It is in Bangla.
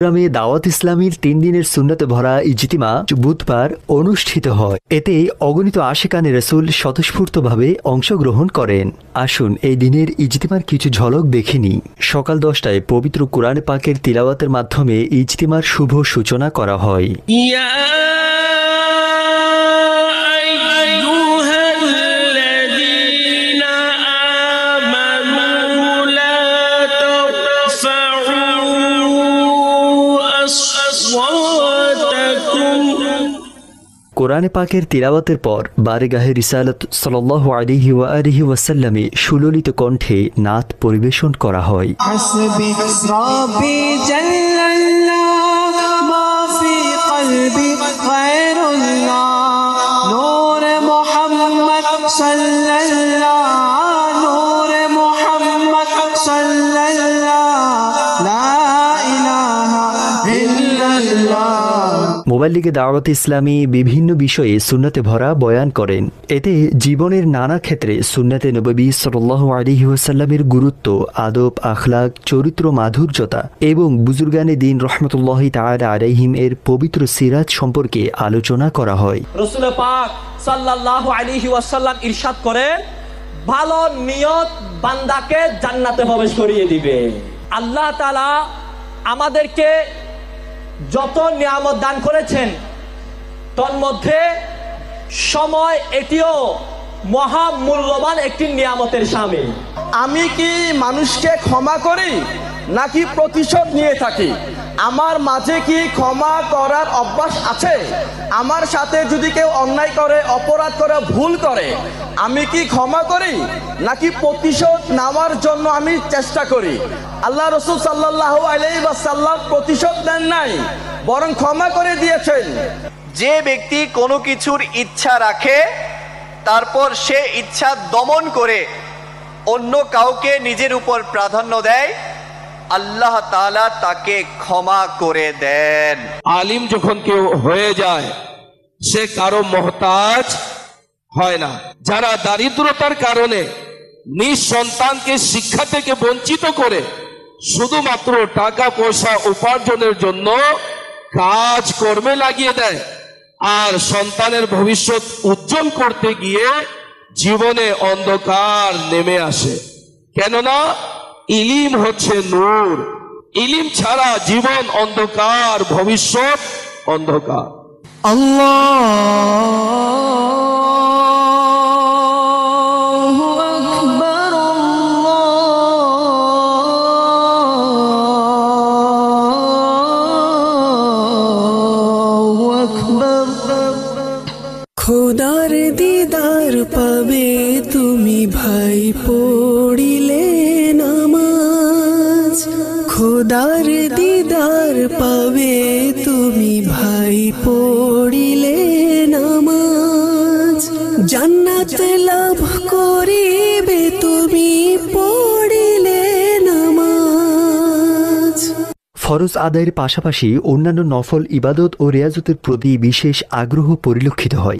গ্রামে দাওয়াত ইসলামীর ৩ দিনের সুন্নতে ভরা ইজতিমা বুধবার অনুষ্ঠিত হয়। এতে অগণিত আশিকানে রাসূল স্বতঃস্ফূর্তভাবে অংশগ্রহণ করেন। আসুন এই দিনের ইজতিমার কিছু ঝলক দেখে নিই। সকাল 10টায় পবিত্র কুরআন পাকের তিলাওয়াতের মাধ্যমে ইজতিমার শুভ সূচনা করা হয়। কোরআনে পাকের তিলাওয়াতের পর বারেগাহে রিসালাত সাল্লাল্লাহু আলাইহি ওয়া আলিহি ওয়াসাল্লামে সুললিত কণ্ঠে নাত পরিবেশন করা হয়। হাসবি রাব্বি জাল্লাল্লাহ মা ফি কলবি গায়রুল্লাহ নূর মুহাম্মদ সাল্লাল্লাহ নূর মুহাম্মদ সাল্লাল্লাহ লা ইলাহা ইল্লাল্লাহ। মোবাল্লিগে দাওয়াত ইসলামী বিভিন্ন বিষয়ে সুন্নতে ভরা বয়ান করেন। এতে জীবনের নানা ক্ষেত্রে সুন্নতে নববী সাল্লাল্লাহু আলাইহি ওয়াসাল্লামের গুরুত্ব, আদব, আখলাক, চরিত্র মাধুর্যতা এবং বুজুর্গানে দ্বীন রাহমাতুল্লাহি তাআলা আলাইহিম এর পবিত্র সিরাত সম্পর্কে আলোচনা করা হয়। রাসূল পাক সাল্লাল্লাহু আলাইহি ওয়াসাল্লাম ইরশাদ করেন, ভালো নিয়ত বান্দাকে জান্নাতে প্রবেশ করিয়ে দিবে। আল্লাহ তাআলা আমাদেরকে যত নিয়ামত দান করেছেন তার মধ্যে সময় এটিও মহা মূল্যবান একটি নিয়ামতের শামিল। আমি কি মানুষকে ক্ষমা করি নাকি প্রতিশোধ নিয়ে থাকি? আমার মাঝে কি ক্ষমা করার অভ্যাস আছে? আমার সাথে যদি কেউ অন্যায় করে, অপরাধ করে, ভুল করে, আমি কি ক্ষমা করি নাকি প্রতিশোধ নেওয়ার জন্য আমি চেষ্টা করি? আল্লাহ রাসূল সাল্লাল্লাহু আলাইহি ওয়াসাল্লাম প্রতিশোধ দেন নাই, বরং ক্ষমা করে দিয়েছেন। যে ব্যক্তি কোনো কিছুর ইচ্ছা রাখে তারপর সে ইচ্ছা দমন করে অন্য কাউকে নিজের উপর প্রাধান্য দেয়, আল্লাহ তাআলা তাকে ক্ষমা করে দেন। আলিম যখন কেউ হয়ে যায় সে কারো মহতাজ হয় না। যারা দারিদ্রতার কারণে নিজ সন্তানকে শিক্ষা থেকে বঞ্চিত করে শুধুমাত্র টাকা পয়সা উপার্জনের জন্য কাজ কর্মে লাগিয়ে দেয় আর সন্তানের ভবিষ্যৎ উজ্জ্বল করতে গিয়ে জীবনে অন্ধকার নেমে আসে, কেননা ইলিম হচ্ছে নূর। ইলিম ছাড়া জীবন অন্ধকার, ভবিষ্যৎ অন্ধকার। আল্লাহু আকবার, আল্লাহু আকবার। খোদার দিদার পাবে তুমি ভাই পড়িলে নামাজ, খোদার দিদার পাবে তুমি ভাই পড়িলে নামাজ, জান্নাত লাভ করিবে তুমি পড়িলে নামাজ। ফরজ আদায়ের পাশাপাশি অন্যান্য নফল ইবাদত ও রিয়াজতের প্রতি বিশেষ আগ্রহ পরিলক্ষিত হয়।